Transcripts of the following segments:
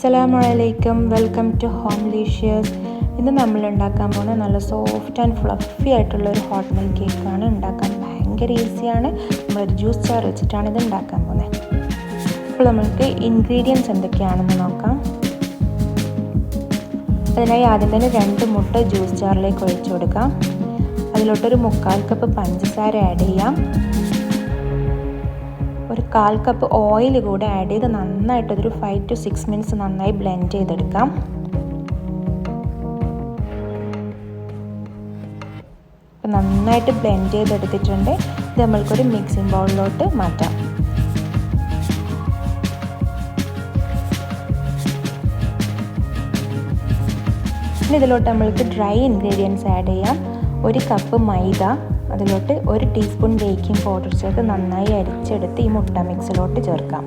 അസ്സലാമലൈക്കും, welcome to ഹോംലീഷ്യസ്. ഇന്ന് നമ്മൾ ഉണ്ടാക്കാൻ പോകുന്ന നല്ല സോഫ്റ്റ് ആൻഡ് ഫ്ലഫി ആയിട്ടുള്ള ഒരു ഹോട്ട് മിൽക്ക് കേക്കാണ്. ഉണ്ടാക്കാൻ ഭയങ്കര ഈസിയാണ്. നമ്മളൊരു ജ്യൂസ് ജാർ വെച്ചിട്ടാണ് ഇത് ഉണ്ടാക്കാൻ പോകുന്നത്. അപ്പോൾ നമുക്ക് ഇൻഗ്രീഡിയൻസ് എന്തൊക്കെയാണെന്ന് നോക്കാം. അതിനായി ആദ്യം തന്നെ 2 മുട്ട ജ്യൂസ് ജാറിലേക്ക് ഒഴിച്ചു കൊടുക്കാം. അതിലോട്ടൊരു 1/4 കപ്പ് പഞ്ചസാര ആഡ് ചെയ്യാം. ഒരു 1/4 കപ്പ് ഓയിൽ കൂടെ ആഡ് ചെയ്ത് നന്നായിട്ടൊരു 5 to 6 മിനിറ്റ്സ് നന്നായി ബ്ലെൻഡ് ചെയ്തെടുക്കാം. അപ്പോൾ നന്നായിട്ട് ബ്ലെൻഡ് ചെയ്തെടുത്തിട്ടുണ്ട്. ഇത് നമ്മൾക്കൊരു മിക്സിംഗ് ബൗളിലോട്ട് മാറ്റാം. ഇനി ഇതിലോട്ട് നമ്മൾക്ക് ഡ്രൈ ഇൻഗ്രീഡിയൻസ് ആഡ് ചെയ്യാം. 1 കപ്പ് മൈദ, അതിലോട്ട് 1 ടീസ്പൂൺ ബേക്കിംഗ് പൗഡർ ചേർത്ത് നന്നായി അരിച്ചെടുത്ത് ഈ മുട്ട മിക്സിലോട്ട് ചേർക്കാം.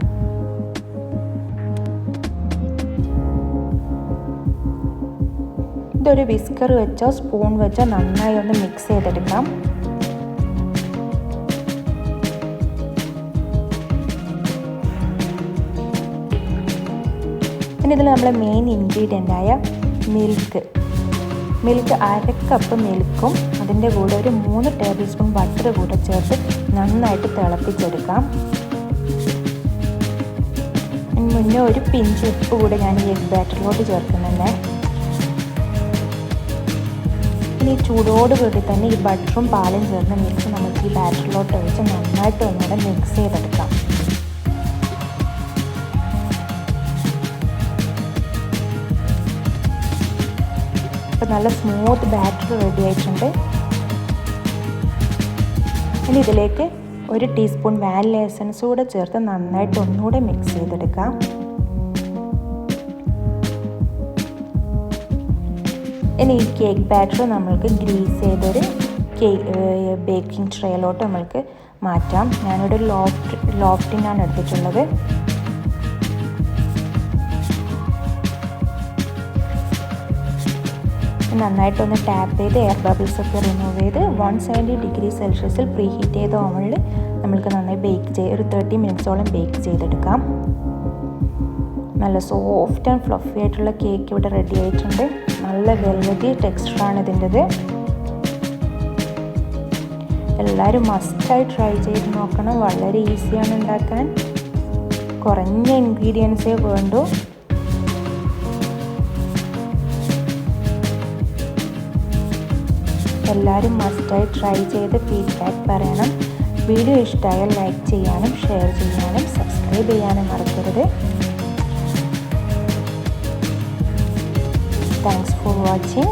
ഇതൊരു വിസ്കർ വെച്ചോ സ്പൂൺ വെച്ചോ നന്നായി ഒന്ന് മിക്സ് ചെയ്തെടുക്കാം. പിന്നെ ഇതിൽ നമ്മളെ മെയിൻ ഇൻഗ്രീഡിയൻ്റ് ആയ മിൽക്ക് 1/2 കപ്പ് മിൽക്കും അതിൻ്റെ കൂടെ ഒരു 3 ടേബിൾ സ്പൂൺ ബട്ടർ കൂടെ ചേർത്ത് നന്നായിട്ട് തിളപ്പിച്ചെടുക്കാം. മുന്നേ ഒരു പിഞ്ച് ഉപ്പ് കൂടെ ഞാൻ ഈ എഗ് ബാറ്ററിലോട്ട് ചേർക്കുന്നുണ്ട്. ഇനി ചൂടോട് കൂടി തന്നെ ഈ ബട്ടറും പാലും ചേർന്ന് മിക്സ് നമുക്ക് ഈ ബാറ്ററിലോട്ട് ഒഴിച്ച് നന്നായിട്ട് ഒന്നുകൂടെ മിക്സ് ചെയ്തെടുക്കാം. അപ്പോൾ നല്ല സ്മൂത്ത് ബാറ്റർ റെഡി ആയിട്ടുണ്ട്. ഇനി ഇതിലേക്ക് 1 ടീസ്പൂൺ വാനില എസൻസ് കൂടെ ചേർത്ത് നന്നായിട്ട് ഒന്നുകൂടെ മിക്സ് ചെയ്തെടുക്കാം. ഇനി ഈ കേക്ക് ബാറ്റർ നമ്മൾക്ക് ഗ്രീസ് ചെയ്തൊരു ബേക്കിംഗ് ട്രേയിലോട്ട് നമ്മൾക്ക് മാറ്റാം. ഞാനിവിടെ ലോഫ്റ്റിനാണ് എടുത്തിട്ടുള്ളത്. നന്നായിട്ടൊന്ന് ടാപ്പ് ചെയ്ത് എയർ ബബിൾസ് ഒക്കെ റിമൂവ് ചെയ്ത് 170 ഡിഗ്രി സെൽഷ്യസിൽ പ്രീ ഹീറ്റ് ചെയ്ത ഓവനിൽ നമ്മൾക്ക് നന്നായി ഒരു 30 മിനിറ്റ്സോളം ബേക്ക് ചെയ്തെടുക്കാം. നല്ല സോഫ്റ്റ് ആൻഡ് ഫ്ലഫി ആയിട്ടുള്ള കേക്ക് ഇവിടെ റെഡി ആയിട്ടുണ്ട്. നല്ല വെൽവെറ്റി ടെക്സ്ചറാണ് ഇതിൻ്റെത്. എല്ലാവരും മസ്റ്റായി ട്രൈ ചെയ്ത് നോക്കണം. വളരെ ഈസിയാണ് ഉണ്ടാക്കാൻ. കുറഞ്ഞ ഇൻഗ്രീഡിയൻസേ വേണ്ടൂ. എല്ലാവരും മസ്റ്റായി ട്രൈ ചെയ്ത് ഫീഡ്ബാക്ക് പറയണം. വീഡിയോ ഇഷ്ടമായാൽ ലൈക്ക് ചെയ്യാനും ഷെയർ ചെയ്യാനും സബ്സ്ക്രൈബ് ചെയ്യാനും മറക്കരുത്. Thanks for watching.